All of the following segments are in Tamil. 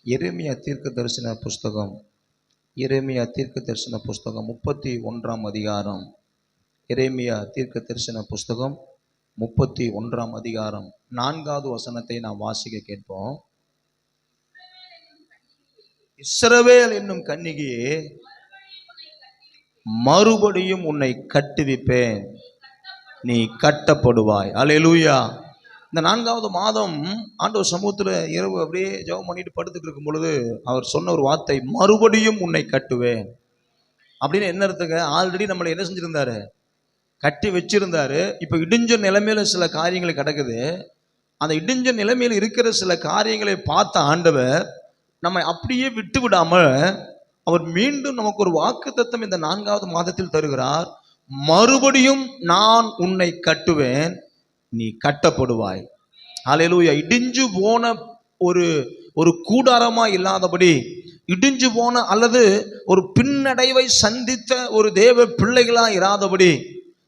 எரேமியா தீர்க்க தரிசன புஸ்தகம், எரேமியா தீர்க்க தரிசன புஸ்தகம் 31ஆம் அதிகாரம். எரேமியா தீர்க்க தரிசன புஸ்தகம் 31ஆம் அதிகாரம் 4வது வசனத்தை நாம் வாசிக்க கேட்போம். இஸ்ரவேல் என்னும் கன்னிகையே, மறுபடியும் உன்னை கட்டுவிப்பேன், நீ கட்டப்படுவாய். அல்லேலூயா. இந்த 4வது மாதம் ஆண்டவர் சமூகத்தில் இரவு அப்படியே ஜெபம் பண்ணிட்டு படுத்துட்டு இருக்கும் பொழுது அவர் சொன்ன ஒரு வார்த்தை, மறுபடியும் உன்னை கட்டுவேன் அப்படின்னு. என்ன அர்த்தங்க? ஆல்ரெடி நம்மளை என்ன செஞ்சிருந்தாரு? கட்டி வச்சிருந்தாரு. இப்ப இடிஞ்ச நிலைமையில சில காரியங்கள் கிடக்குது. அந்த இடிஞ்ச நிலைமையில இருக்கிற சில காரியங்களை பார்த்த ஆண்டவர் நம்மை அப்படியே விட்டு விடாமல் அவர் மீண்டும் நமக்கு ஒரு வாக்குத்தத்தம் இந்த 4வது மாதத்தில் தருகிறார். மறுபடியும் நான் உன்னை கட்டுவேன், நீ கட்டப்படுவாய். அல்லேலூயா. இடிஞ்சு போன ஒரு கூடாரமா இல்லாதபடி, இடிஞ்சு போன அல்லது ஒரு பின்னடைவை சந்தித்த ஒரு தேவ பிள்ளைகளா இராதபடி,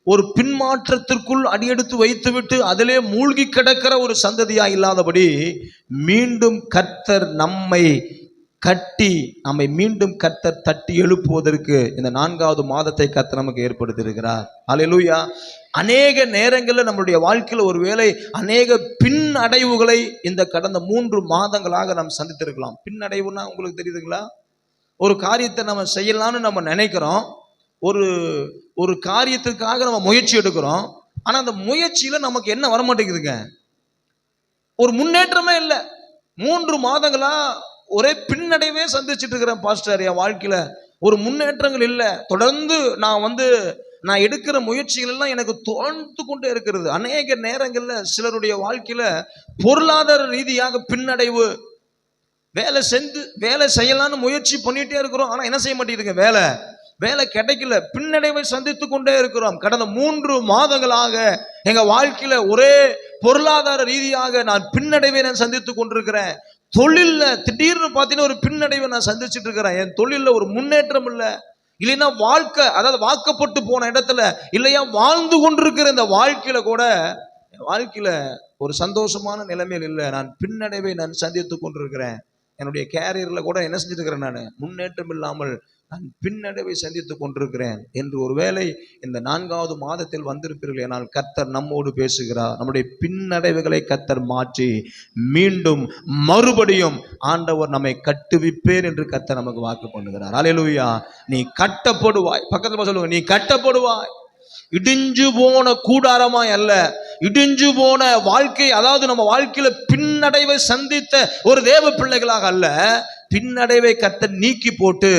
ஒரு பின்மாற்றத்திற்குள் அடியெடுத்து வைத்துவிட்டு அதிலே மூழ்கி கிடக்கிற ஒரு சந்ததியா இல்லாதபடி, மீண்டும் கர்த்தர் நம்மை கட்டி நம்மை மீண்டும் கர்த்தர் தட்டி எழுப்புவதற்கு இந்த 4வது மாதத்தை கர்த்தர் நமக்கு ஏற்படுத்தி இருக்கிறார். அல்லேலூயா. அநேக நேரங்களில் நம்மளுடைய வாழ்க்கையில் ஒருவேளை அநேக பின்னடைவுகளை இந்த கடந்த 3 மாதங்களாக நாம் சந்தித்திருக்கலாம். பின்னடைவுன்னா உங்களுக்கு தெரியுதுங்களா? ஒரு காரியத்தை நம்ம செய்யலாம்னு நம்ம நினைக்கிறோம், ஒரு காரியத்துக்காக நம்ம முயற்சி எடுக்கிறோம். ஆனா அந்த முயற்சியில நமக்கு என்ன வரமாட்டேங்குதுங்க? ஒரு முன்னேற்றமே இல்லை. 3 மாதங்களா ஒரே பின்னடைவே சந்திச்சுட்டு இருக்கிறேன் பாஸ்டர். என் வாழ்க்கையில ஒரு முன்னேற்றங்கள் இல்லை. தொடர்ந்து நான் எடுக்கிற முயற்சிகள் எல்லாம் எனக்கு தொடர்ந்து கொண்டே இருக்கிறது. அநேக நேரங்கள்ல சிலருடைய வாழ்க்கையில பொருளாதார ரீதியாக பின்னடைவு. வேலை செய்யலான்னு முயற்சி பண்ணிட்டே இருக்கிறோம், ஆனா என்ன செய்ய மாட்டேங்குதுங்க? வேலை கிடைக்கல. பின்னடைவை சந்தித்து கொண்டே இருக்கிறோம். கடந்த 3 மாதங்களாக எங்க வாழ்க்கையில ஒரே பொருளாதார ரீதியாக நான் பின்னடைவை சந்தித்து கொண்டிருக்கிறேன். தொழில்ல திடீர்னு பார்த்தீங்கன்னா ஒரு பின்னடைவை நான் சந்திச்சுட்டு இருக்கிறேன். என் தொழில்ல ஒரு முன்னேற்றம் இல்லை. இல்லைன்னா வாக்கப்பட்டு போன இடத்துல இல்லையா வாழ்ந்து கொண்டிருக்கிற இந்த வாழ்க்கையில கூட வாழ்க்கையில ஒரு சந்தோஷமான நிலைமையில் இல்லை. நான் பின்னடைவை நான் சந்தித்து கொண்டிருக்கிறேன். என்னுடைய கேரியர்ல கூட என்ன செஞ்சுட்டு இருக்கிறேன்? நான் முன்னேற்றம் இல்லாமல் நான் பின்னடைவை சந்தித்து கொண்டிருக்கிறேன் என்று ஒருவேளை இந்த 4வது மாதத்தில் வந்திருப்பீர்கள். ஆனால் கர்த்தர் நம்மோடு பேசுகிறார். நம்முடைய பின்னடைவுகளை கர்த்தர் மாற்றி மீண்டும் மறுபடியும் ஆண்டவர் நம்மை கட்டுவிப்பேர் என்று கர்த்தர் நமக்கு வாக்கு பண்ணுகிறார். அல்லேலூயா. நீ கட்டப்படுவாய். பக்கத்துல சொல்லுங்க, நீ கட்டப்படுவாய். இடிஞ்சு போன கூடாரமாய் அல்ல, இடிஞ்சு போன வாழ்க்கை, அதாவது நம்ம வாழ்க்கையில பின்னடைவை சந்தித்த ஒரு தேவ பிள்ளைகளாக அல்ல, பின்னடைவை கர்த்தர் நீக்கி போட்டு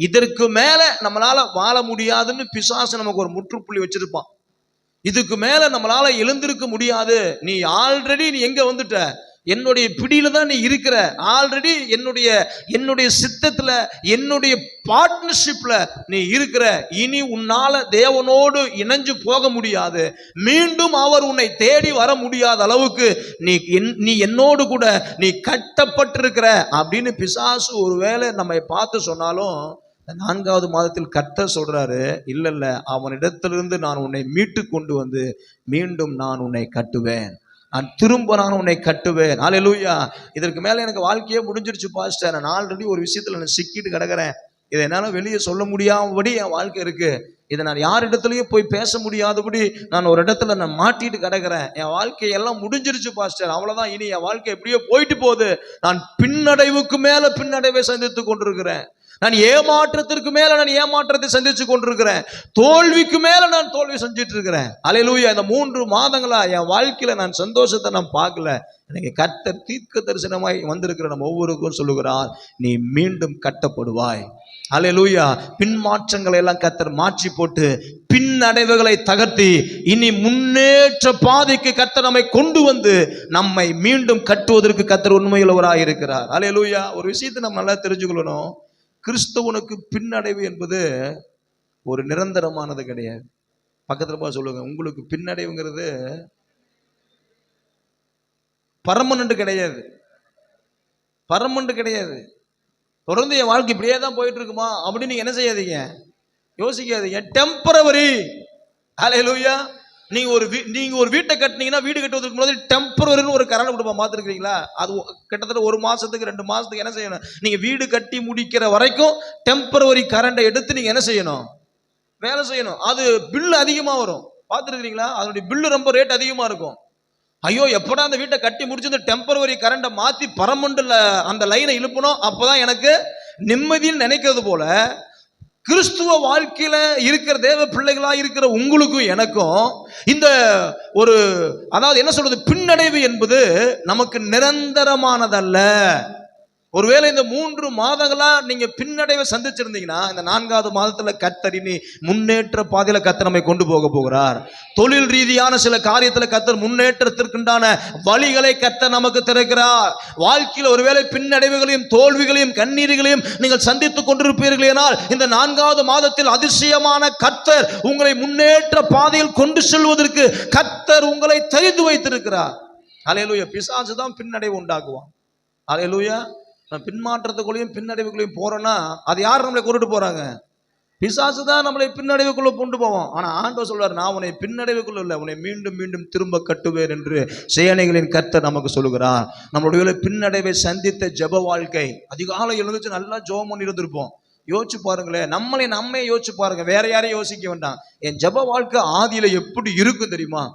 இதற்கு மேல நம்மளால வாழ முடியாதுன்னு பிசாசு நமக்கு ஒரு முற்றுப்புள்ளி வச்சிருப்பான். இதுக்கு மேல நம்மளால எழுந்திருக்க முடியாது, நீ ஆல்ரெடி எங்க வந்துட்ட, என்னுடைய பிடியில தான் நீ இருக்கிற, ஆல்ரெடி என்னுடைய சித்தத்துல என்னுடைய பார்ட்னர்ஷிப்ல நீ இருக்கிற, இனி உன்னால தேவனோடு போக முடியாது, மீண்டும் அவர் உன்னை தேடி வர முடியாத அளவுக்கு நீ என்னோடு கூட நீ கட்டப்பட்டிருக்கிற அப்படின்னு பிசாசு ஒருவேளை நம்மை பார்த்து சொன்னாலும் 4வது மாதத்தில் கர்த்தர் சொல்றாரு, இல்ல, அவனிடத்திலிருந்து நான் உன்னை மீட்டு கொண்டு வந்து மீண்டும் நான் உன்னை கட்டுவேன், நான் உன்னை கட்டுவேன். அல்லேலூயா. இதற்கு மேல எனக்கு வாழ்க்கையே முடிஞ்சிருச்சு பாஸ்டர், நான் ஆல்ரெடி ஒரு விஷயத்துல நான் சிக்கிட்டு கிடக்கிறேன், இதை என்னால வெளியே சொல்ல முடியாதபடி என் வாழ்க்கை இருக்கு, இதை நான் யாரிடத்துலயும் போய் பேச முடியாதபடி நான் ஒரு இடத்துல நான் மாட்டிட்டு கிடக்கிறேன், என் வாழ்க்கையெல்லாம் முடிஞ்சிருச்சு பாஸ்டர், அவ்வளவுதான், இனி என் வாழ்க்கை எப்படியோ போயிட்டு போகுது, நான் பின்னடைவுக்கு மேல பின்னடைவை சந்தித்து கொண்டிருக்கிறேன், நான் ஏமாற்றத்திற்கு மேல நான் ஏமாற்றத்தை சந்திச்சு கொண்டிருக்கிறேன், தோல்விக்கு மேல நான் தோல்வி செஞ்சுட்டு இருக்கிறேன். அல்லேலூயா. இந்த 3 மாதங்களா என் வாழ்க்கையில நான் சந்தோஷத்தை நான் பார்க்கல. எனக்கு கர்த்தர் தீர்க்க தரிசனமாய் வந்திருக்கிற நம்ம ஒவ்வொருக்கும் சொல்லுகிறார், நீ மீண்டும் கட்டப்படுவாய். அல்லேலூயா. பின்மாற்றங்களை எல்லாம் கர்த்தர் மாற்றி போட்டு பின்னடைவுகளை தகர்த்தி இனி முன்னேற்ற பாதைக்கு கர்த்தர் நம்மை கொண்டு வந்து நம்மை மீண்டும் கட்டுவதற்கு கர்த்தர் உண்மையுள்ளவராய் இருக்கிறார். அல்லேலூயா. ஒரு விஷயத்தை நம்ம நல்லா தெரிஞ்சுக்கொள்ளணும், கிறிஸ்தவனுக்கு பின்னடைவு என்பது ஒரு நிரந்தரமானது கிடையாது. பக்கத்துல சொல்லுங்க, உங்களுக்கு பின்னடைவுங்கிறது பர்மனன்ட் கிடையாது, பர்மனன்ட் கிடையாது. தொடர்ந்து என் வாழ்க்கை இப்படியே தான் போயிட்டு இருக்குமா அப்படின்னு நீங்க என்ன செய்யாதீங்க, யோசிக்காதீங்க. டெம்பரவரி. அல்லேலூயா. நீங்க ஒரு வீட்டை கட்டினீங்கன்னா, வீடு கட்டுவதற்கு முன்னாடி டெம்பரரின்னு ஒரு கரண்ட் கொடுப்போம், பார்த்துருக்கீங்களா? அது கிட்டத்தட்ட 1 மாசத்துக்கு 2 மாசத்துக்கு என்ன செய்யணும்? நீங்க வீடு கட்டி முடிக்கிற வரைக்கும் டெம்பரரி கரண்டை எடுத்து நீங்க என்ன செய்யணும்? வேலை செய்யணும். அது பில்லு அதிகமா வரும், பார்த்துருக்கீங்களா? அதனுடைய பில்லு ரொம்ப ரேட் அதிகமா இருக்கும். ஐயோ, எப்படா அந்த வீட்டை கட்டி முடிச்சு இந்த டெம்பரரி கரண்டை மாத்தி பரமண்டல அந்த லைனை இழுப்பணும், அப்பதான் எனக்கு நிம்மதின்னு நினைக்கிறது போல, கிறிஸ்துவ வாழ்க்கையில இருக்கிற தேவ பிள்ளைகளா இருக்கிற உங்களுக்கும் எனக்கும் இந்த ஒரு, அதாவது என்ன சொல்றது, பின்னடைவு என்பது நமக்கு நிரந்தரமானதல்ல. ஒருவேளை இந்த 3 மாதங்களா நீங்க பின்னடைவை சந்திச்சிருந்தீங்கன்னா, இந்த 4வது மாதத்துல கர்த்தர் இனி முன்னேற்ற பாதையில கர்த்தர் நம்மை கொண்டு போக போகிறார். தொழில் ரீதியான சில காரியத்துல கர்த்தர் முன்னேற்றத்திற்குண்டான வழிகளை கர்த்தர் நமக்கு திறக்கிறார். வாழ்க்கையில் ஒருவேளை பின்னடைவுகளையும் தோல்விகளையும் கண்ணீர்களையும் நீங்கள் சந்தித்துக் கொண்டிருப்பீர்களானால், இந்த 4வது மாதத்தில் அதிசயமான கர்த்தர் உங்களை முன்னேற்ற பாதையில் கொண்டு செல்வதற்கு கர்த்தர் உங்களை தெரிந்து வைத்திருக்கிறார். அல்லேலூயா. பிசாசு தான் பின்னடைவு உண்டாக்குவான். அல்லேலூயா. பின்மாற்றத்துக்குள்ளேயும் பின்னடைவுக்குள்ளேயும் போறோம்னா, அது யார் நம்மளை கொண்டுட்டு போறாங்க? பிசாசு தான் நம்மளை பின்னடைவுக்குள்ள கொண்டு போவோம். ஆனா ஆண்டவர் சொல்றாரு, நான் உன்னை பின்னடைவுக்குள்ள இல்லை, உன்னை மீண்டும் மீண்டும் திரும்ப கட்டுவேன் என்று சேனைகளின் கர்த்தர் நமக்கு சொல்லுகிறார். நம்மளுடைய பின்னடைவை சந்தித்த ஜெப வாழ்க்கை, அதிகாலை எழுந்துச்சு நல்லா ஜெபம் பண்ணி இருந்திருப்போம். யோசிச்சு பாருங்களேன், நம்மை யோசிச்சு பாருங்க, வேற யாரையும் யோசிக்க வேண்டாம். என் ஜெப வாழ்க்கை ஆதியில எப்படி இருக்கும் தெரியுமா?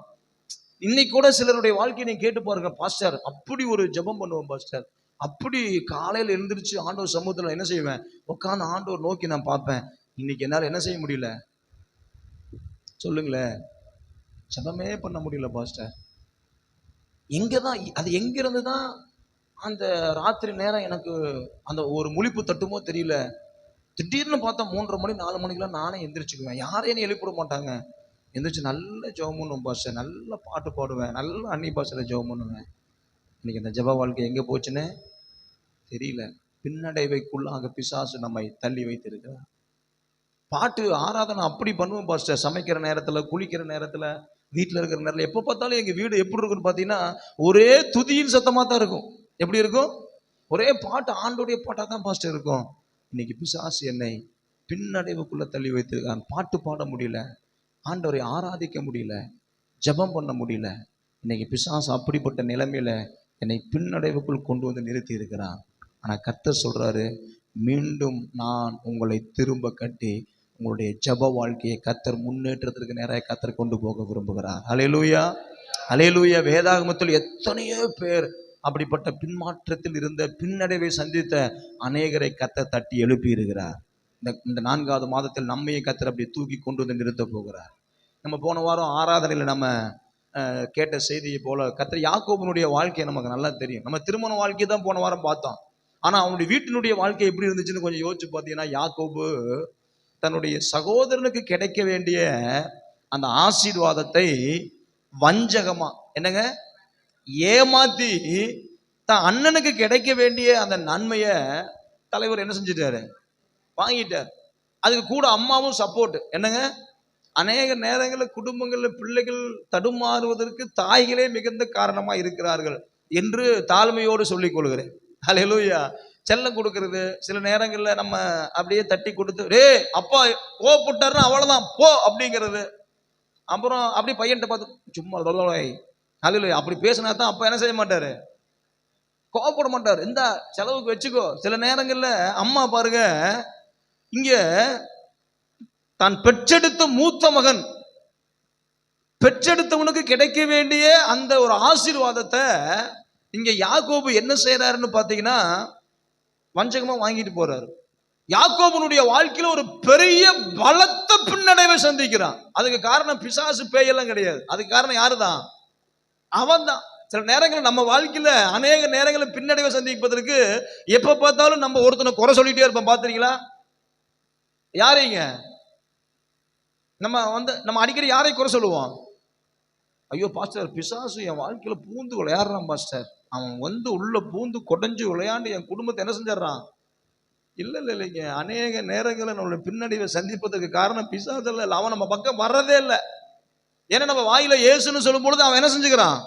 இன்னைக்கு கூட சிலருடைய வாழ்க்கையை நீங்க கேட்டு பாருங்க, பாஸ்டர் அப்படி ஒரு ஜெபம் பண்ணுவோம் பாஸ்டர், அப்படி காலையில் எழுந்திரிச்சு ஆண்டவர் சமூகத்தில் என்ன செய்வேன், உட்காந்து ஆண்டவர் நோக்கி நான் பார்ப்பேன். இன்னைக்கு என்னால் என்ன செய்ய முடியல சொல்லுங்களேன், ஜெபமே பண்ண முடியல பாஸ்டர். எங்கதான் அது, எங்கிருந்து தான் அந்த ராத்திரி நேரம் எனக்கு அந்த ஒரு முழிப்பு தட்டுமோ தெரியல, திடீர்னு பார்த்தா 3:30 மணி 4 மணிக்கெல்லாம் நானே எந்திரிச்சுக்குவேன். யாரையும் எழுப்பிட மாட்டாங்க. எந்திரிச்சு நல்ல ஜெபம் பண்ணுவேன் பாஸ்டர், நல்ல பாட்டு பாடுவேன், நல்ல அன்னி பாஸ்டர்ல ஜெபம் பண்ணுவேன். இன்னைக்கு இந்த ஜெப வாழ்க்கை எங்கே போச்சுன்னு தெரியல. பின்னடைவைக்குள்ளாக பிசாசு நம்மை தள்ளி வைத்திருக்கிறார். பாட்டு ஆராதனை அப்படி பண்ணுவோம் பாஸ்டர், சமைக்கிற நேரத்தில், குளிக்கிற நேரத்தில், வீட்டில் இருக்கிற நேரத்தில், எப்போ பார்த்தாலும் எங்கள் வீடு எப்படி இருக்குன்னு பார்த்தீங்கன்னா, ஒரே துதியின் சத்தமாக தான் இருக்கும். எப்படி இருக்கும்? ஒரே பாட்டு, ஆண்டோடைய பாட்டாக தான் பாஸ்டர் இருக்கும். இன்னைக்கு பிசாசு என்னை பின்னடைவுக்குள்ளே தள்ளி வைத்திருக்கான். பாட்டு பாட முடியல, ஆண்டவரை ஆராதிக்க முடியல, ஜெபம் பண்ண முடியல. இன்னைக்கு பிசாசு அப்படிப்பட்ட நிலைமையில என்னை பின்னடைவுக்குள் கொண்டு வந்து நிறுத்தி இருக்கிறான். ஆனால் கர்த்தர் சொல்றாரு, மீண்டும் நான் உங்களை திரும்ப கட்டி உங்களுடைய ஜெப வாழ்க்கையை கர்த்தர் முன்னேற்றத்திற்கு நேராக கர்த்தர் கொண்டு போக விரும்புகிறார். அல்லேலூயா, அல்லேலூயா. வேதாகமத்தில் எத்தனையோ பேர் அப்படிப்பட்ட பின்மாற்றத்தில் இருந்த, பின்னடைவை சந்தித்த அநேகரை கர்த்தர் தட்டி எழுப்பி இருக்கிறார். இந்த 4வது மாதத்தில் நம்மையும் கர்த்தர் அப்படி தூக்கி கொண்டு வந்து நிறுத்த போகிறார். நம்ம போன வாரம் ஆராதனையில் நம்ம கேட்ட செய்தியை போல கர்த்தர் யாக்கோபனுடைய வாழ்க்கையை நமக்கு நல்லா தெரியும். நம்ம திருமண வாழ்க்கையை தான் போன வாரம் பார்த்தோம். ஆனா அவனுடைய வீட்டினுடைய வாழ்க்கை எப்படி இருந்துச்சுன்னு கொஞ்சம் யோசிச்சு பார்த்தீங்கன்னா, யாக்கோபு தன்னுடைய சகோதரனுக்கு கிடைக்க வேண்டிய அந்த ஆசீர்வாதத்தை வஞ்சகமா, என்னங்க, ஏமாத்தி தான் அண்ணனுக்கு கிடைக்க வேண்டிய அந்த நன்மையை தலைவர் என்ன செஞ்சிட்டாரு, வாங்கிட்டார். அதுக்கு கூட அம்மாவும் சப்போர்ட். என்னங்க, அநேக நேரங்களில் குடும்பங்களில் பிள்ளைகள் தடுமாறுவதற்கு தாய்களே மிகுந்த காரணமா இருக்கிறார்கள் என்று தாழ்மையோடு சொல்லிக் கொள்கிறேன். அல்லேலூயா. செல்லம் கொடுக்கறது, சில நேரங்களில் நம்ம அப்படியே தட்டி கொடுத்து, ரே அப்பா கோவப்பட்டாருன்னா அவ்வளவுதான் போ அப்படிங்கிறது. அப்புறம் அப்படி பையன்கிட்ட பார்த்து சும்மா அல்லேலூயா அப்படி பேசினா தான் அப்பா என்ன செய்ய மாட்டாரு, கோவப்பட மாட்டார். இந்த செலவுக்கு வச்சுக்கோ. சில நேரங்களில் அம்மா பாருங்க, இங்க தான் பெற்றெடுத்த மூத்த மகன், பெற்றெடுத்தவனுக்கு கிடைக்க வேண்டிய அந்த ஒரு ஆசீர்வாதத்தை இங்க யாக்கோபு என்ன செய்யறாருன்னு பாத்தீங்கன்னா, வஞ்சகமா வாங்கிட்டு போறாரு. யாக்கோபனுடைய வாழ்க்கையில ஒரு பெரிய பலத்த பின்னடைவை சந்திக்கிறான். அதுக்கு காரணம் பிசாசு பேயெல்லாம் கிடையாது. அதுக்கு காரணம் யாருதான்? அவன் தான். சில நேரங்கள் நம்ம வாழ்க்கையில அநேக நேரங்களில் பின்னடைவை சந்திப்பதற்கு எப்ப பார்த்தாலும் நம்ம ஒருத்தனை குறை சொல்லிட்டே இருப்போம். பார்த்துருக்கீங்களா? யாரைங்க நம்ம அடிக்கடி யாரை குறை சொல்லுவோம்? ஐயோ பாஸ்டர், பிசாசு என் வாழ்க்கையில பூந்து விளையாடுறான் பாஸ்டர், அவன் உள்ள பூந்து கொடைஞ்சு விளையாண்டு என் குடும்பத்தை என்ன செஞ்சிடறான். இல்லைங்க, அநேக நேரங்களில் நம்மளுடைய பின்னடைவை சந்திப்பதற்கு காரணம் பிசாசு இல்லை. அவன் நம்ம பக்கம் வர்றதே இல்லை. ஏன்னா நம்ம வாயில இயேசுன்னு சொல்லும் பொழுது அவன் என்ன செஞ்சுக்கிறான்,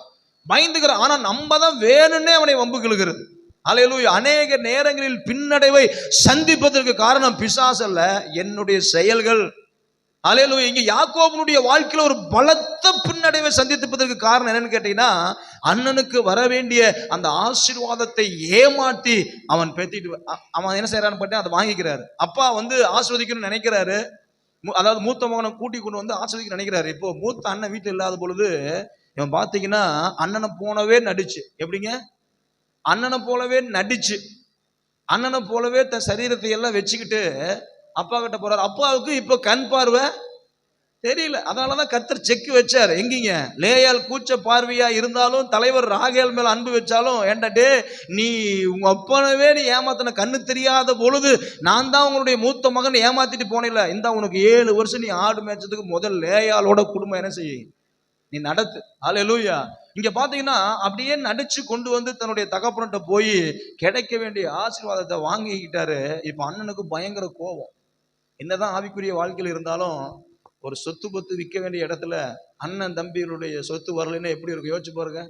பயந்துக்கிறான். ஆனா நம்ம தான் வேணும்னே அவனை வம்பு கிழுகிறது. அல்லேலூயா. அநேக நேரங்களில் பின்னடைவை சந்திப்பதற்கு காரணம் பிசாசு அல்ல, என்னுடைய செயல்கள். அல்லேலூயா. இங்க யாக்கோபனுடைய வாழ்க்கையில ஒரு பலத்த பின்னடைவை சந்தித்ததற்கு காரணம் என்னன்னு கேட்டீங்கன்னா, அண்ணனுக்கு வர வேண்டிய அந்த ஆசீர்வாதத்தை ஏமாத்தி அவன் பெத்திட்டு அவன் என்ன செய்யறான்னு பார்த்தா அதை வாங்கிக்கிறாரு. அப்பா வந்து ஆசீர்வதிக்கணும்னு நினைக்கிறாரு. அதாவது மூத்த மகனை கூட்டி கொண்டு வந்து ஆசீர்வதிக்க நினைக்கிறாரு. இப்போ மூத்த அண்ணன் வீட்டில் இல்லாத பொழுது இவன் பாத்தீங்கன்னா அண்ணனை போலவே நடிச்சு, எப்படிங்க அண்ணனை போலவே நடிச்சு, அண்ணனை போலவே தன் சரீரத்தை எல்லாம் வச்சுக்கிட்டு அப்பா கிட்ட போறாரு. அப்பாவுக்கு இப்போ கண் பார்வை தெரியல. அதனாலதான் கர்த்தர் செக் வச்சாரு. எங்கீங்க லேயால் கூச்ச பார்வையா இருந்தாலும் தலைவர் ராகேல் மேல அன்பு வச்சாலும், ஏண்டாட்டே நீ உங்க அப்பனவே நீ ஏமாத்தின கண்ணு தெரியாத பொழுது நான் தான் உங்களுடைய மூத்த மகன் ஏமாத்திட்டு போனேல, இந்த உனக்கு 7 வருஷம் நீ ஆடு மேய்ச்சதுக்கு முதல் லேயாலோட குடும்பம் என்ன செய்ய நீ நடத்து. அல்லேலூயா. இங்க பாத்தீங்கன்னா அப்படியே நடிச்சு கொண்டு வந்து தன்னுடைய தகப்பன்கிட்ட போய் கிடைக்க வேண்டிய ஆசீர்வாதத்தை வாங்கிக்கிட்டாரு. இப்ப அண்ணனுக்கு பயங்கர கோபம். என்னதான் ஆவிக்குரிய வாழ்க்கையில் இருந்தாலும் ஒரு சொத்து பத்து விற்க வேண்டிய இடத்துல அண்ணன் தம்பிகளுடைய சொத்து வரலைன்னா எப்படி இருக்கும் யோசிச்சு பாருங்க.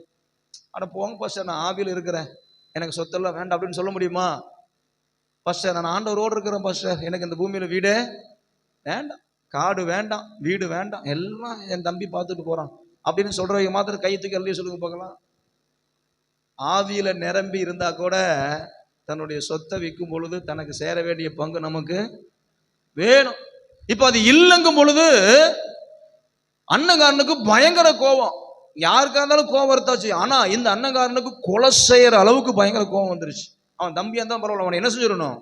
அட போங்க பாஸ்டர், நான் ஆவியில் இருக்கிறேன், எனக்கு சொத்தெல்லாம் வேண்டாம் அப்படின்னு சொல்ல முடியுமா? பாஸ்டர் நான் ஆண்டவரோடு இருக்கிறேன் பாஸ்டர், எனக்கு இந்த பூமியில வீடே வேண்டாம், காடு வேண்டாம், வீடு வேண்டாம், எல்லாம் என் தம்பி பார்த்துட்டு போறான் அப்படின்னு சொல்றவங்க மாத்திரம் கைத்துக்கு எழுதி சொல்லுங்க பார்க்கலாம். ஆவியில நிரம்பி இருந்தா கூட தன்னுடைய சொத்தை விற்கும் பொழுது தனக்கு சேர வேண்டிய பங்கு நமக்கு வேணும். இப்ப அது இல்லங்கும் பொழுது அண்ணங்காரனுக்கு பயங்கர கோபம். யாருக்கா இருந்தாலும் கோபம் வரத்தாச்சு. ஆனா இந்த அண்ணங்காரனுக்கு கொலை செய்யற அளவுக்கு பயங்கர கோபம் வந்துருச்சு. அவன் தம்பியா தான் பரவாயில்ல, அவனை என்ன செஞ்சிடணும்,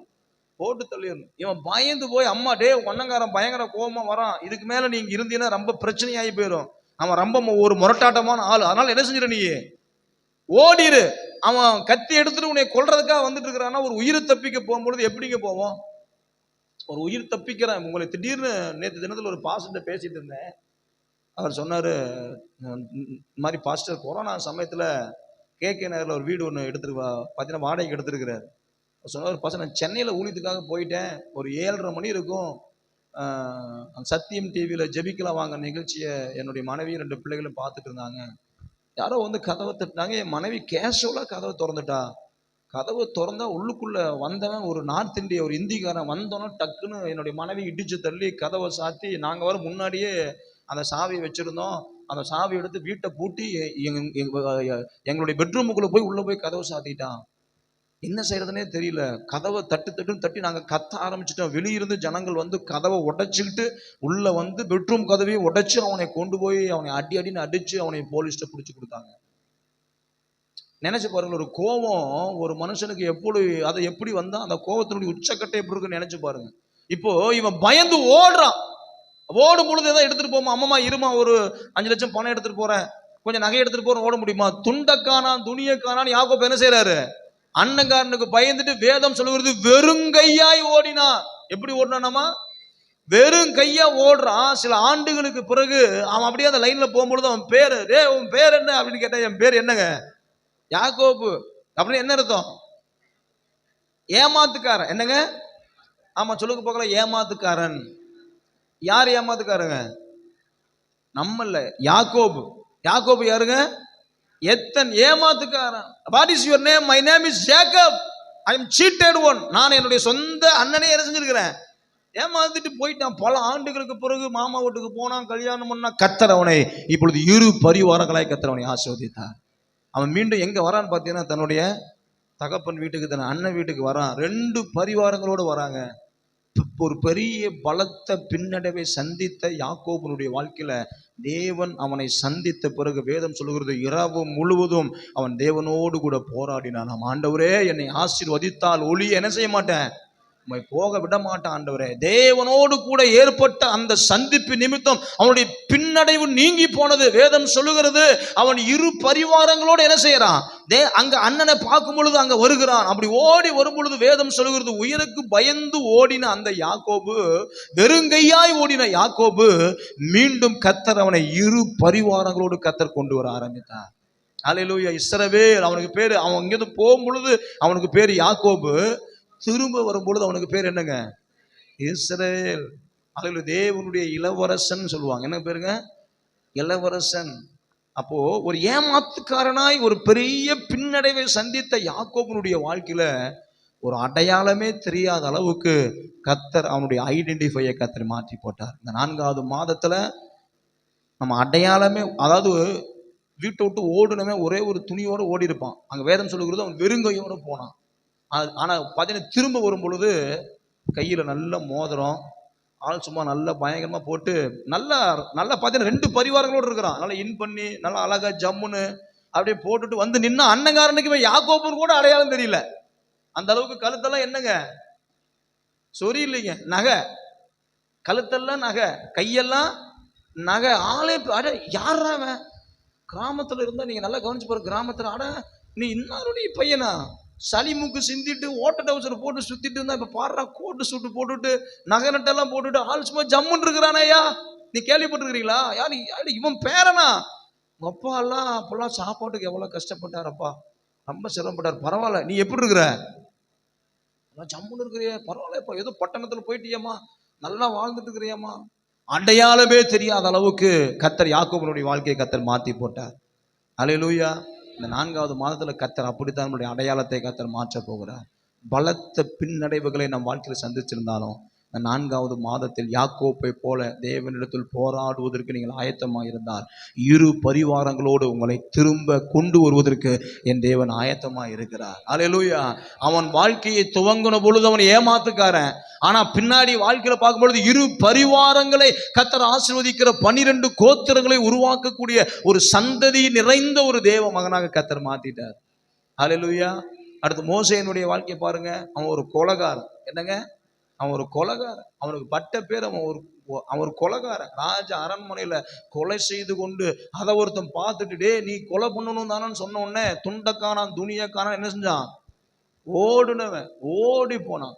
போட்டு தள்ளிடணும். இவன் பயந்து போய் அம்மா டே அண்ணங்காரன் பயங்கர கோபமா வரான், இதுக்கு மேல நீங்க இருந்தீங்கன்னா ரொம்ப பிரச்சனையாகி போயிடும், அவன் ரொம்ப ஒரு முரட்டாட்டமான ஆள், அதனால என்ன செஞ்சிட நீ ஓடிரு. அவன் கத்தி எடுத்துட்டு உன்னை கொல்றதுக்காக வந்துட்டு இருக்கிறான்னா ஒரு உயிரை தப்பிக்க போகும்பொழுது எப்படிங்க போவோம்? ஒரு உயிர் தப்பிக்கிறேன். உங்களை திடீர்னு நேற்று தினத்தில் ஒரு பாஸ்டர் பேசிட்டு இருந்தேன். அவர் சொன்னாரு, இந்த மாதிரி பாஸ்டர் கொரோனா சமயத்துல கேகே நகர்ல ஒரு வீடு ஒன்று பார்த்தீங்கன்னா வாடகைக்கு எடுத்துருக்கிறார். சொன்னார், பாஸ்டர் நான் சென்னையில ஊழியத்துக்காக போயிட்டேன், ஒரு 7:30 மணி இருக்கும், சத்தியம் டிவியில ஜெபிக்கலாம் வாங்க நிகழ்ச்சியை என்னுடைய மனைவி 2 பிள்ளைகளும் பார்த்துட்டு இருந்தாங்க. யாரோ வந்து கதவை தட்டினாங்க. என் மனைவி கேஷுவலா கதவை திறந்துட்டா. கதவு திறந்தா உள்ளுக்குள்ள வந்தவன் ஒரு நார்த் இந்திய ஒரு இந்திக்காரன் வந்தோன்னா டக்குன்னு என்னுடைய மனைவி இடிச்சு தள்ளி கதவை சாத்தி, நாங்கள் வர முன்னாடியே அந்த சாவியை வச்சிருந்தோம், அந்த சாவி எடுத்து வீட்டை பூட்டி எங்களுடைய பெட்ரூமுக்குள்ள போய் உள்ள போய் கதவை சாத்திட்டான். என்ன செய்யறதுனே தெரியல. கதவை தட்டுன்னு தட்டி நாங்கள் கத்த ஆரம்பிச்சிட்டோம். வெளியிருந்து ஜனங்கள் வந்து கதவை உடைச்சிக்கிட்டு உள்ள வந்து பெட்ரூம் கதவையும் உடைச்சு அவனை கொண்டு போய் அவனை அடின்னு அடிச்சு அவனை போலீஸ்ட பிடிச்சி கொடுத்தாங்க. நினைச்சு பாருங்க, ஒரு கோபம் ஒரு மனுஷனுக்கு எப்படி வந்தா அந்த கோபத்தினுடைய உச்சக்கட்டை எப்படி இருக்குன்னு நினைச்சு பாருங்க. இப்போ இவன் பயந்து ஓடுறான். ஓடும் பொழுது எதாவது எடுத்துட்டு போமா, அம்மா இருமா ஒரு 5 லட்சம் பணம் எடுத்துட்டு போறேன், கொஞ்சம் நகை எடுத்துட்டு போறேன், ஓட முடியுமா? துண்டக்கானான் துணியக்கானான் யாக்கோபு என்ன செய்யறாரு, அண்ணங்காரனுக்கு பயந்துட்டு வேதம் சொல்லுகிறது வெறுங்கையாய் ஓடினான். எப்படி ஓடினானாமா? வெறும் கையா ஓடுறான். சில ஆண்டுகளுக்கு பிறகு அவன் அப்படியே அந்த லைன்ல போகும்பொழுது அவன் பேரு, உன் பேர் என்ன அப்படின்னு கேட்டா, என் பேர் என்னங்க யாக்கோபு. அப்படின்னு என்ன அர்த்தம்? ஏமாத்துக்காரன். என்னங்க? ஆமா சொல்லுங்க போகல, ஏமாத்துக்காரன். யார் ஏமாத்துக்காரங்க? நம்மள யாக்கோபு. யாக்கோபு யாருங்க? எத்தன் ஏமாத்துக்காரன். What is your name? My name is Jacob, I am cheated one. நான் என்னுடைய சொந்த அண்ணனே என்ன செஞ்சிருக்கிறேன், ஏமாத்திட்டு போயிட்டான். பல ஆண்டுகளுக்கு பிறகு மாமா வீட்டுக்கு போனான், கல்யாணம் பண்ணா. கர்த்தர் அவனை இப்பொழுது 2 பரிவாரங்களாய் கர்த்தர் அவனை ஆசீர்வதித்தார். அவன் மீண்டும் எங்க வரான்னு பார்த்தீங்கன்னா தன்னுடைய தகப்பன் வீட்டுக்கு, தன் அண்ணன் வீட்டுக்கு வரான். 2 பரிவாரங்களோடு வராங்க. ஒரு பெரிய பலத்த பின்னடைவை சந்தித்த யாக்கோபனுடைய வாழ்க்கையில தேவன் அவனை சந்தித்த பிறகு வேதம் சொல்லுகிறது, இரவு முழுவதும் அவன் தேவனோடு கூட போராடினான். ஆண்டவரே என்னை ஆசீர்வதித்தால் ஒளிய என்ன செய்ய மாட்டேன், உம்மை போக விட மாட்டான் ஆண்டவரே. தேவனோடு கூட ஏற்பட்ட அந்த சந்திப்பு நிமித்தம் அவனுடைய பின்னடைவு நீங்கி போனது. வேதம் சொல்லுகிறது, அவன் 2 பரிவாரங்களோடு என்ன செய்யறான், அங்க அண்ணனை பார்க்கும் பொழுது அங்க வருகிறான். அப்படி ஓடி வரும் பொழுது வேதம் சொல்லுகிறது, உயிருக்கு பயந்து ஓடின அந்த யாக்கோபு, வெறுங்கையாய் ஓடின யாக்கோபு மீண்டும் கர்த்தர் அவனை 2 பரிவாரங்களோடு கர்த்தர் கொண்டு வர ஆரம்பித்தார். அல்லேலூயா. இஸ்ரவேல் அவனுக்கு பேரு. அவன் இங்கிருந்து போகும் பொழுது அவனுக்கு பேரு யாக்கோபு, திரும்ப வரும்பொழுது அவனுக்கு பேர் என்னங்க, இஸ்ரவேல். அல்லேலூயா. தேவனுடைய இளவரசன் சொல்லுவாங்க. என்ன பேருங்க? இளவரசன். அப்போ ஒரு ஏமாத்துக்காரனாய் ஒரு பெரிய பின்னடைவை சந்தித்த யாக்கோபனுடைய வாழ்க்கையில ஒரு அடையாளமே தெரியாத அளவுக்கு கர்த்தர் அவனுடைய ஐடென்டிஃபையை கர்த்தர் மாற்றி போட்டார். இந்த 4வது மாதத்துல நம்ம அடையாளமே, அதாவது வீட்டை விட்டு ஓடுனவே ஒரே ஒரு துணியோட ஓடி இருப்பான். அங்க வேதம் சொல்லுகிறது அவன் வெறுங்கையோட போனான். ஆனா பார்த்தீங்கன்னா திரும்ப வரும் பொழுது கையில நல்ல மோதிரம், ஆள் சும்மா நல்லா பயங்கரமா போட்டு நல்லா நல்லா பார்த்தீங்கன்னா 2 பரிவாரங்களோடு இருக்கிறான். நல்லா இன் பண்ணி நல்லா அழகா ஜம்முன்னு அப்படியே போட்டுட்டு வந்து நின்னா அண்ணங்காரனுக்கு யாக்கோப்புன்னு கூட அடையாளம் தெரியல. அந்த அளவுக்கு கழுத்தெல்லாம் என்னங்க சொறி இல்லைங்க, நகை, கழுத்தெல்லாம் நகை, கையெல்லாம் நகை. ஆளே அட யாரா அவன்? கிராமத்துல இருந்தா நீங்க நல்லா கவனிச்சு பாருங்க. கிராமத்துல அட நீ இன்னாருடைய பையனா? சளி மூக்கு சிந்திட்டு ஓட்ட டவுசர் போட்டு சுத்திட்டு இருந்தா, இப்ப பாடுறா கோட்டு சூட்டு போட்டுட்டு நகை நட்டெல்லாம் போட்டுட்டு ஆள் சும்மா ஜம்முன்னு இருக்கிறானையா. நீ கேள்விப்பட்டிருக்கிறீங்களா? யாரு இவன் பேரனா? உங்க அப்பா எல்லாம் அப்பெல்லாம் சாப்பாட்டுக்கு எவ்வளவு கஷ்டப்பட்டாரப்பா, ரொம்ப சிரமப்பட்டார். பரவாயில்ல, நீ எப்படி இருக்கிற? ஜம்முன்னு இருக்கிறிய, பரவாயில்ல, இப்ப ஏதோ பட்டணத்துல போயிட்டியம்மா, நல்லா வாழ்ந்துட்டு இருக்கிறியம்மா. அடையாளமே தெரியாத அளவுக்கு கர்த்தர் யாக்கோபனுடைய வாழ்க்கையை கர்த்தர் மாத்தி போட்டார். அல்லேலூயா. இந்த 4வது மாதத்துல கர்த்தர் அப்படித்தான் நம்முடைய அடையாளத்தை கர்த்தர் மாற்ற போகிறார். பலத்த பின்னடைவுகளை நம் வாழ்க்கையில் சந்திச்சிருந்தாலும் இந்த 4வது மாதத்தில் யாக்கோப்பை போல தேவனிடத்தில் போராடுவதற்கு நீங்கள் ஆயத்தமாக இருந்தால் இரு பரிவாரங்களோடு உங்களை திரும்ப கொண்டு வருவதற்கு என் தேவன் ஆயத்தமாக இருக்கிறார். அல்லேலூயா. அவன் வாழ்க்கையை துவங்கின பொழுது அவன் ஏமாத்துக்காரன், ஆனா பின்னாடி வாழ்க்கையில பார்க்கும்பொழுது இரு பரிவாரங்களை கர்த்தர் ஆசீர்வதிக்கிற 12 கோத்திரங்களை உருவாக்கக்கூடிய ஒரு சந்ததி நிறைந்த ஒரு தேவ மகனாக கர்த்தர் மாத்திட்டார். அல்லேலூயா. அடுத்து மோசேயினுடைய வாழ்க்கையை பாருங்க. அவன் ஒரு கொலைகாரன். என்னங்க? அவன் ஒரு கொலைகாரன். அவனுக்கு பட்ட பேர் அவன் ஒரு கொலைகாரன். ராஜ அரண்மனையில கொலை செய்து கொண்டு அதை ஒருத்தன் பார்த்துட்டு, டே நீ கொலை பண்ணணும் தானு சொன்ன உடனே துண்டக்கானான் துணியக்கானான் என்ன செஞ்சான்? ஓடுனவன் ஓடி போனான்.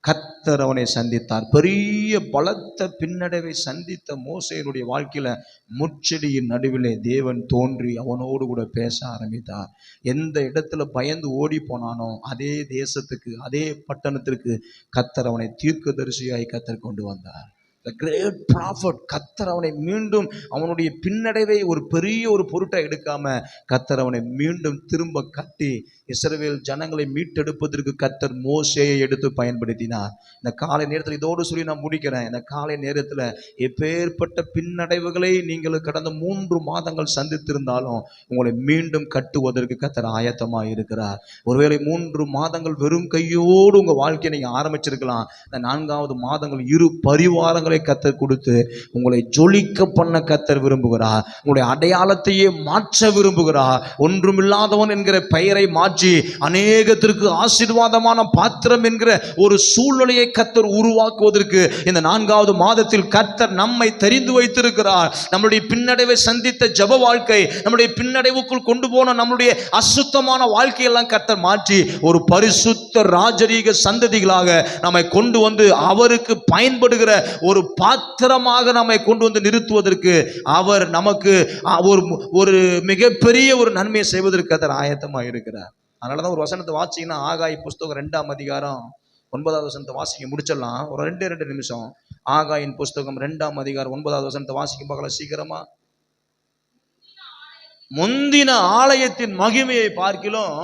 கர்த்தர் அவனை சந்தித்தார். பெரிய பலத்த பின்னடைவை சந்தித்த மோசேயினுடைய வாழ்க்கையில முச்செடியின் நடுவிலே தேவன் தோன்றி அவனோடு கூட பேச ஆரம்பித்தார். எந்த இடத்துல பயந்து ஓடி போனானோ அதே தேசத்துக்கு, அதே பட்டணத்திற்கு கர்த்தர் அவனை தீர்க்கதரிசியாய் கர்த்தர் கொண்டு வந்தார். The great prophet. கர்த்தர் அவனை மீண்டும் அவனுடைய பின்னடைவை ஒரு பெரிய ஒரு பொருட்டை எடுக்காம கர்த்தர் அவனை மீண்டும் திரும்ப கட்டி இஸ்ரவேல் ஜனங்களை மீட்டெடுப்பதற்கு கர்த்தர் மோசேயை எடுத்து பயன்படுத்தினார். இந்த காலை நேரத்தில் இதோடு சொல்லி நான் முடிக்கிறேன். இந்த காலை நேரத்தில் எப்பேற்பட்ட பின்னடைவுகளை நீங்கள் கடந்த 3 மாதங்கள் சந்தித்திருந்தாலும் உங்களை மீண்டும் கட்டுவதற்கு கர்த்தர் ஆயத்தமாக இருக்கிறார். ஒருவேளை 3 மாதங்கள் வெறும் கையோடு உங்க வாழ்க்கையை நீங்க ஆரம்பிச்சிருக்கலாம். இந்த 4வது மாதங்கள் இரு பரிவாரங்களை கர்த்தர் கொடுத்து உங்களை ஜொலிக்க பண்ண கர்த்தர் விரும்புகிறார். உங்களுடைய அடையாளத்தையே மாற்ற விரும்புகிறார். ஒன்றுமில்லாதவன் என்கிற பெயரை மாற்றி அநேகத்திற்கு ஆசீர்வாதமான பாத்திரம் என்கிற ஒரு சூழ்நிலையை கர்த்தர் உருவாக்குவதற்கு இந்த 4வது மாதத்தில் கர்த்தர் நம்மை தெரிந்து வைத்திருக்கிறார். நம்முடைய பின்னடைவை சந்தித்த ஜெப வாழ்க்கை, நம்முடைய பின்னடைவுக்குள் கொண்டு போன நம்முடைய அசுத்தமான வாழ்க்கையெல்லாம் கர்த்தர் மாற்றி ஒரு பரிசுத்த ராஜரீக சந்ததிகளாக நம்மை கொண்டு வந்து அவருக்கு பயன்படுகிற ஒரு பாத்திரமாக நம்மை கொண்டு வந்து நிறுத்துவதற்கு அவர் நமக்கு ஒரு மிகப்பெரிய ஒரு நன்மையை செய்வதற்கு கர்த்தர் ஆயத்தமாக இருக்கிறார். அதனாலதான் ஒரு வசனத்தை வாசிங்கன்னா ஆகாய் புஸ்தகம் 2ஆம் அதிகாரம் 9வது வசனத்தை வாசிக்க முடிச்சிடலாம். ஒரு 2 நிமிஷம். ஆகாயின் புஸ்தகம் 2ஆம் அதிகாரம் 9வது வசனத்தை வாசிக்க பார்க்கலாம் சீக்கிரமா. முந்தின ஆலயத்தின் மகிமையை பார்க்கிலும்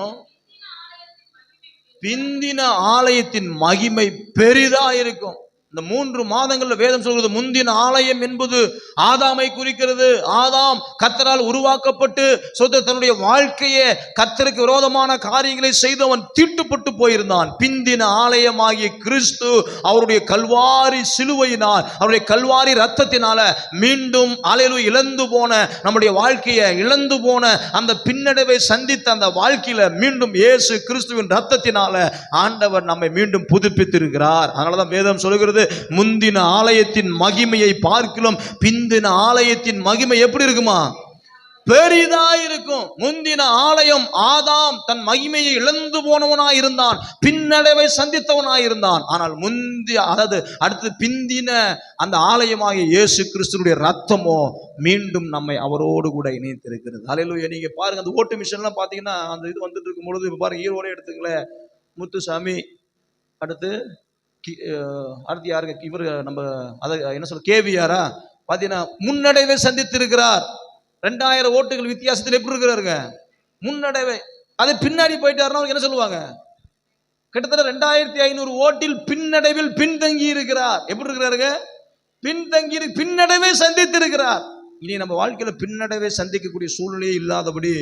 பிந்தின ஆலயத்தின் மகிமை பெரிதா இருக்கும். இந்த 3 மாதங்கள்ல வேதம் சொல்கிறது முந்தின ஆலயம் என்பது ஆதாமை குறிக்கிறது. ஆதாம் கர்த்தரால் உருவாக்கப்பட்டு தன்னுடைய வாழ்க்கையை கர்த்தருக்கு விரோதமான காரியங்களை செய்து அவன் தீட்டுப்பட்டு போயிருந்தான். பிந்தின ஆலயமாகிய கிறிஸ்து அவருடைய கல்வாரி சிலுவையினால், அவருடைய கல்வாரி ரத்தத்தினால மீண்டும் அல்லேலூயா இழந்து போன நம்முடைய வாழ்க்கையை, இழந்து போன அந்த பின்னடைவை சந்தித்த அந்த வாழ்க்கையில மீண்டும் இயேசு கிறிஸ்துவின் ரத்தத்தினால ஆண்டவர் நம்மை மீண்டும் புதுப்பித்திருக்கிறார். அதனாலதான் வேதம் சொல்லுகிறது முந்தின ஆலயத்தின் மகிமையை பார்க்கிலும் பிந்தின ஆலயத்தின் மகிமை எப்படி இருக்குமா? பெரிதா இருக்கும். முந்தின ஆலயம் ஆதாம் தன் மகிமையை இழந்து போனவனாய் இருந்தான், பின்னடைவை சந்தித்தவனாய் இருந்தான். ஆனால் அடுத்து பிந்தின அந்த ஆலயமாகிய இயேசு கிறிஸ்துவினுடைய ரத்தமோ மீண்டும் நம்மை அவரோடு கூட இணைத்திருக்கிறது. அல்லேலூயா. நீங்க பாருங்க, அந்த ஓட்டு மிஷின்லாம் பாத்தீங்கன்னா அந்த இது வந்துட்டு இருக்கும் பொழுது இப்ப பாருங்க, ஈரோட எடுத்துங்களேன், முத்துசாமி, அடுத்து யாருங்க இவர், நம்ம அதை என்ன சொல்ல, கேவிஆரா பாத்தீங்கன்னா முன்னடைவை சந்தித்திருக்கிறார். 2000 ஓட்டுகள் வித்தியாசத்தில் எப்படி இருக்கிறாருங்க? முன்னடைவை. அது பின்னாடி போயிட்டாருன்னா என்ன சொல்லுவாங்க? கிட்டத்தட்ட 2500 ஓட்டில் பின்னடைவில் பின்தங்கி இருக்கிறார். எப்படி இருக்கிறாருங்க? பின்தங்கி பின்னடைவை சந்தித்து இருக்கிறார். இனி நம்ம வாழ்க்கையில பின்னடைவை சந்திக்கக்கூடிய சூழ்நிலையே இல்லாதபடி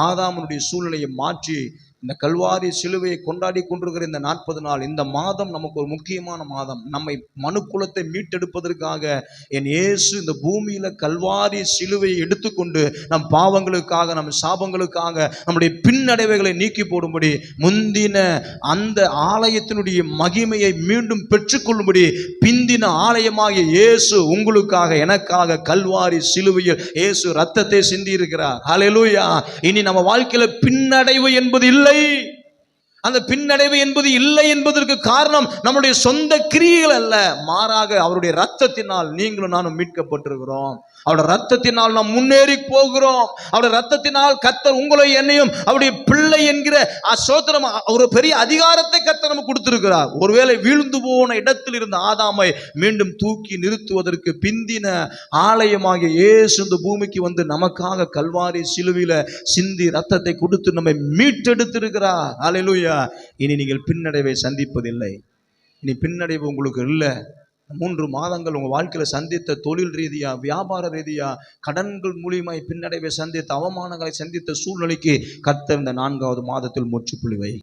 ஆதாமனுடைய சூழ்நிலையை மாற்றி இந்த கல்வாரி சிலுவையை கொண்டாடி கொண்டிருக்கிற இந்த 40 நாள், இந்த மாதம் நமக்கு ஒரு முக்கியமான மாதம். நம்மை மனுக்குலத்தை மீட்டெடுப்பதற்காக என் இயேசு இந்த பூமியில கல்வாரி சிலுவையை எடுத்துக்கொண்டு நம் பாவங்களுக்காக, நம் சாபங்களுக்காக, நம்முடைய பின்னடைவுகளை நீக்கி போடும்படி, முந்தின அந்த ஆலயத்தினுடைய மகிமையை மீண்டும் பெற்றுக்கொள்ளும்படி பிந்தின ஆலயமாகிய இயேசு உங்களுக்காக, எனக்காக கல்வாரி சிலுவையில் இயேசு ரத்தத்தை சிந்தி இருக்கிறார். ஹல்லேலூயா. இனி நம்ம வாழ்க்கையில பின்னடைவு என்பது இல்லை. அந்த பின்னடைவு என்பது இல்லை என்பதற்கு காரணம் நம்முடைய சொந்த கிரியைகள் அல்ல, மாறாக அவருடைய ரத்தத்தினால் நீங்களும் நானும் மீட்கப்பட்டிருக்கிறோம். அவருடைய ரத்தத்தினால் நாம் முன்னேறி போகிறோம். அவருடைய ரத்தத்தினால் கர்த்தர் உங்களை என்னையும் அவருடைய பிள்ளை என்கிற சோத்திரம் ஒரு பெரிய அதிகாரத்தை கர்த்தர் நமக்கு கொடுத்திருக்கிறார். ஒருவேளை வீழ்ந்து போன இடத்தில் இருந்த ஆதாமை மீண்டும் தூக்கி நிறுத்துவதற்கு பிந்தின ஆலயமாகிய இயேசு இந்த பூமிக்கு வந்து நமக்காக கல்வாரி சிலுவையில சிந்தி ரத்தத்தை கொடுத்து நம்மை மீட்டெடுத்திருக்கிறார். ஹல்லேலூயா. இனி நீங்கள் பின்னடைவை சந்திப்பதில்லை. இனி பின்னடைவு உங்களுக்கு இல்லை. 3 மாதங்கள் உங்க வாழ்க்கையில சந்தித்த தொழில் ரீதியா, வியாபார ரீதியா, கடன்கள் மூலியமாய் பின்னடைவை சந்தித்த, அவமானங்களை சந்தித்த சூழ்நிலைக்கு கர்த்தர் இந்த 4வது மாதத்தில் முற்றுப்புள்ளி வை.